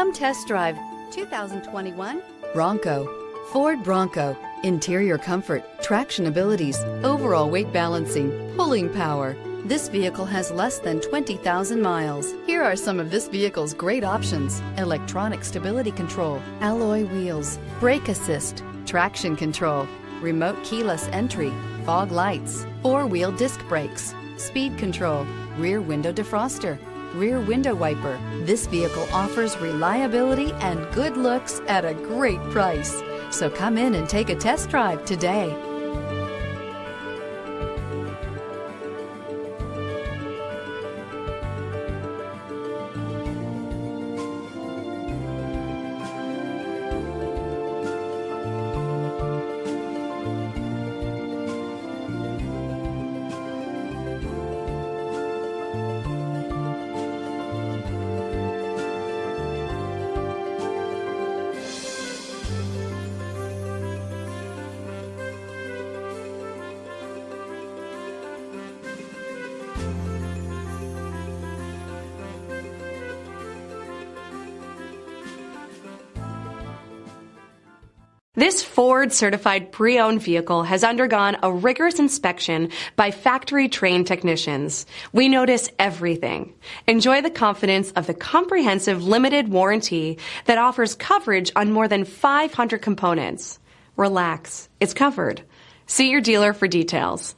Come test drive 2021 Bronco. Ford Bronco. Interior comfort, traction abilities, overall weight balancing, pulling power. This vehicle has less than 20,000 miles. Here are some of this vehicle's great options: electronic stability control, alloy wheels, brake assist, traction control, remote keyless entry, fog lights, four-wheel disc brakes, speed control, rear window defroster, rear window wiper. This vehicle offers reliability and good looks at a great price. So come in and take a test drive today. This Ford-certified pre-owned vehicle has undergone a rigorous inspection by factory-trained technicians. We notice everything. Enjoy the confidence of the comprehensive limited warranty that offers coverage on more than 500 components. Relax, it's covered. See your dealer for details.